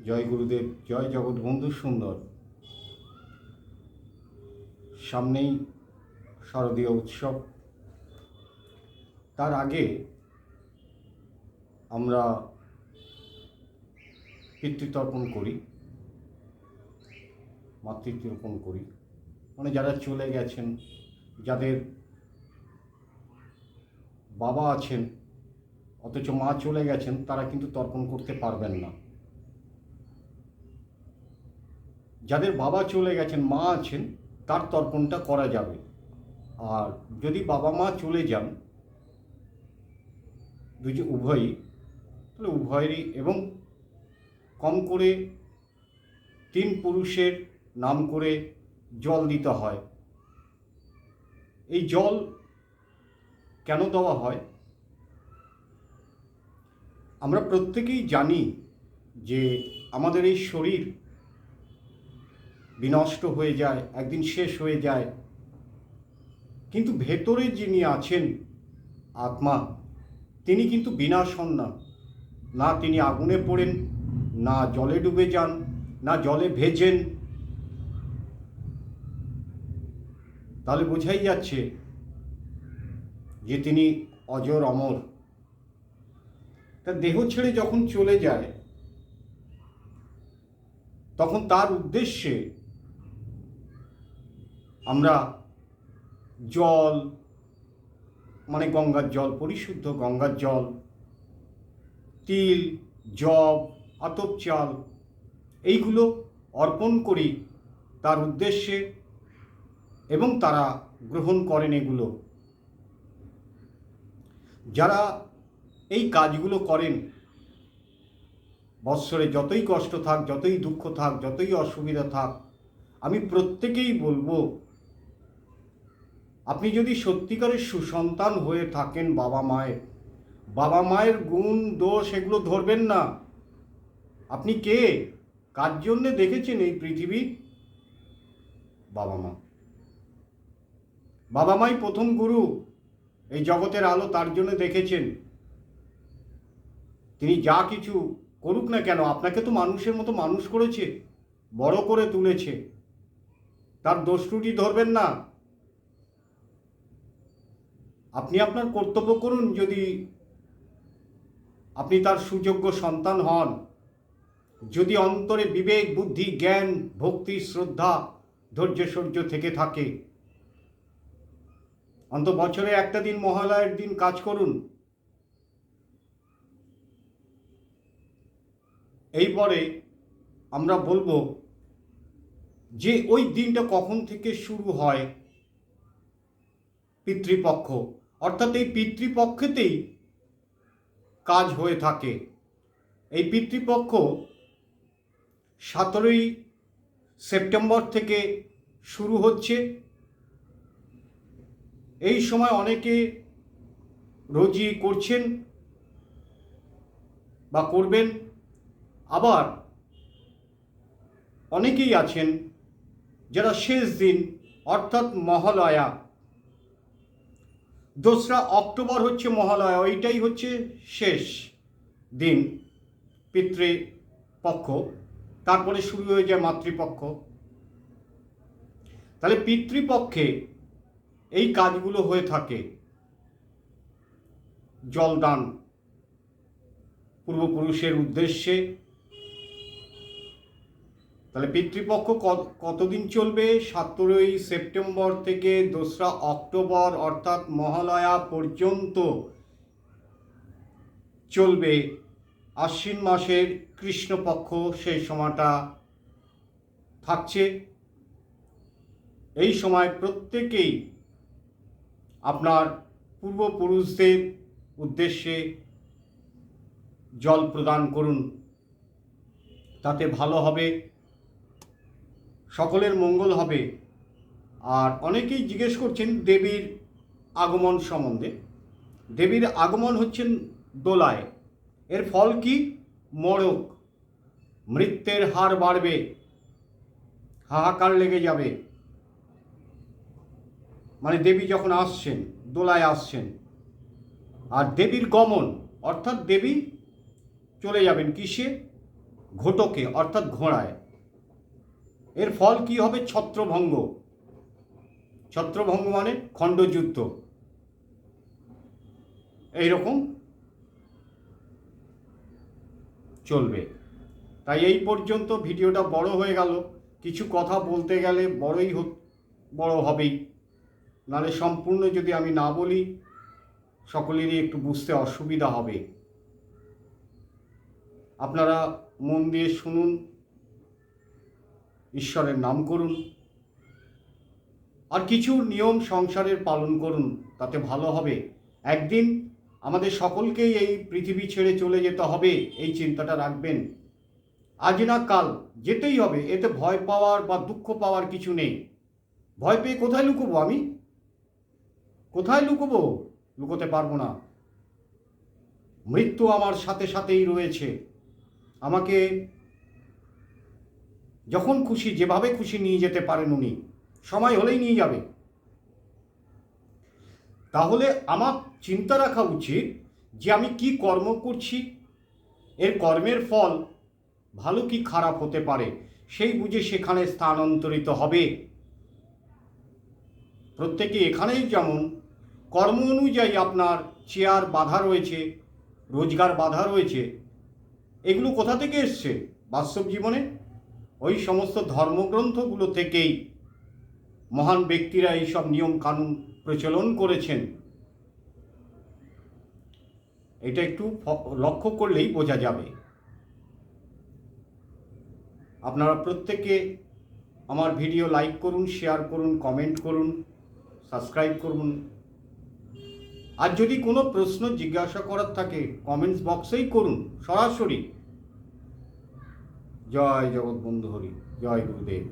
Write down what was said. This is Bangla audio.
জয় গুরুদেব, জয় জগৎবন্ধু সুন্দর। সামনেই শারদীয় উৎসব। তার আগে আমরা পিতৃতর্পণ করি, মাতৃতর্পণ করি। মানে যারা চলে গেছেন, যাদের বাবা আছেন অথচ মা চলে গেছেন, তারা কিন্তু তর্পণ করতে পারবেন না। যাদের বাবা চলে গেছেন, মা আছেন, তার তর্পণটা করা যাবে। আর যদি বাবা মা চলে যান, উভয়ই, তাহলে উভয়েরই, এবং কম করে 3 পুরুষের নাম করে জল দিতে হয়। এই জল কেন দেওয়া হয়? আমরা প্রত্যেকেই জানি যে আমাদের এই শরীর বিনষ্ট হয়ে যায়, একদিন শেষ হয়ে যায়, কিন্তু ভেতরে যিনি আছেন আত্মা, তিনি কিন্তু বিনাশ হন না। না তিনি আগুনে পড়েন, না জলে ডুবে যান, না জলে ভেজেন। তাহলে বোঝাই যাচ্ছে যে তিনি অজর অমর। তার দেহ ছেড়ে যখন চলে যায়, তখন তার উদ্দেশ্যে আমরা জল, মানে গঙ্গার জল, পরিশুদ্ধ গঙ্গার জল, তিল, জব, আতপ চাল, এইগুলো অর্পণ করি তার উদ্দেশ্যে, এবং তারা গ্রহণ করেন এগুলো। যারা এই কাজগুলো করেন, বৎসরে যতই কষ্ট থাক, যতই দুঃখ থাক, যতই অসুবিধা থাক, আমি প্রত্যেকেই বলবো, আপনি যদি সত্যিকারের সুসন্তান হয়ে থাকেন বাবা মায়ের গুণ দোষ এগুলো ধরবেন না। আপনি কে, কার জন্যে দেখেছেন এই পৃথিবী? বাবা মাই প্রথম গুরু, এই জগতের আলো তার জন্য দেখেছেন। তিনি যা কিছু করুক না কেন, আপনাকে তো মানুষের মতো মানুষ করেছে, বড় করে তুলেছে। তার দোষ ত্রুটি ধরবেন না। আপনি আপনার কর্তব্য করুন, যদি আপনি তার সুযোগ্য সন্তান হন। যদি অন্তরে বিবেক, বুদ্ধি, জ্ঞান, ভক্তি, শ্রদ্ধা, ধৈর্য, সহ্য থেকে থাকে, অন্তত বছরে একটা দিন, মহালয়ের দিন কাজ করুন। এইপরে আমরা বলবো যে ওই দিনটা কখন থেকে শুরু হয়। পিতৃপক্ষ, অর্থাৎ এই পিতৃপক্ষেতেই কাজ হয়ে থাকে। এই পিতৃপক্ষ 17ই সেপ্টেম্বর থেকে শুরু হচ্ছে। এই সময় অনেকে রোজই করছেন বা করবেন, আবার অনেকেই আছেন যারা শেষ দিন, অর্থাৎ মহালয়া, 2রা অক্টোবর হচ্ছে মহালয়া, ওইটাই হচ্ছে শেষ দিন পিতৃপক্ষ। তারপরে শুরু হয়ে যায় মাতৃপক্ষ। তাহলে পিতৃপক্ষে এই কাজগুলো হয়ে থাকে। জলদান পূর্বপুরুষের উদ্দেশ্যে। তাহলে পিতৃপক্ষ কতদিন চলবে? 17ই সেপ্টেম্বর থেকে 2রা অক্টোবর, অর্থাৎ মহালয়া পর্যন্ত চলবে। আশ্বিন মাসের কৃষ্ণপক্ষ সেই সময়টা থাকছে। এই সময় প্রত্যেকেই আপনার পূর্বপুরুষদের উদ্দেশ্যে জল প্রদান করুন, তাতে ভালো হবে, সকলের মঙ্গল হবে। আর অনেকেই জিজ্ঞেস করছেন দেবীর আগমন সম্বন্ধে। দেবীর আগমন হচ্ছেন দোলায়। এর ফল কি? মড়ক, মৃত্যের হার বাড়বে, হাহাকার লেগে যাবে। মানে দেবী যখন আসছেন, দোলায় আসছেন। আর দেবীর গমন, অর্থাৎ দেবী চলে যাবেন কিসে? ঘটকে অর্থাৎ ঘোড়ায়। এর ফল কি হবে? ছত্রভঙ্গ। ছত্রভঙ্গ মানে খণ্ডযুদ্ধ। এইরকম চলবে। তাই এই পর্যন্ত। ভিডিওটা বড় হয়ে গেল, কিছু কথা বলতে গেলে বড় হবেই, নাহলে সম্পূর্ণ যদি আমি না বলি সকলেরই একটু বুঝতে অসুবিধা হবে। আপনারা মন দিয়ে শুনুন, ঈশ্বরের নাম করুন, আর কিছু নিয়ম সংসারের পালন করুন, তাতে ভালো হবে। একদিন আমাদের সকলকেই এই পৃথিবী ছেড়ে চলে যেতে হবে, এই চিন্তাটা রাখবেন। আজ না কাল যেতেই হবে, এতে ভয় পাওয়ার বা দুঃখ পাওয়ার কিছু নেই। ভয় পেয়ে কোথায় লুকোবো? আমি কোথায় লুকোবো? লুকোতে পারবো না। মৃত্যু আমার সাথে সাথেই রয়েছে। আমাকে যখন খুশি যেভাবে খুশি নিয়ে যেতে পারেন উনি, সময় হলেই নিয়ে যাবে। তাহলে আমার চিন্তা রাখা উচিত যে আমি কি কর্ম করছি, এর কর্মের ফল ভালো কি খারাপ হতে পারে, সেই বুঝে সেখানে স্থানান্তরিত হবে। প্রত্যেকে এখানেই যেমন কর্ম অনুযায়ী আপনার চেয়ার বাধা রয়েছে, রোজগার বাধা রয়েছে, এগুলো কোথা থেকে এসছে? বাস্তব জীবনে ওই সমস্ত ধর্মগ্রন্থগুলো থেকেই মহান ব্যক্তিরা এইসব নিয়ম কানুন প্রচলন করেছেন। এটা একটু লক্ষ্য করলেই বোঝা যাবে। আপনারা প্রত্যেকে আমার ভিডিও লাইক করুন, শেয়ার করুন, কমেন্ট করুন, সাবস্ক্রাইব করুন। আর যদি কোনো প্রশ্ন জিজ্ঞাসা করার থাকে কমেন্টস বক্সেই করুন সরাসরি। জয় জগৎবন্ধু হরি, জয় গুরুদেব।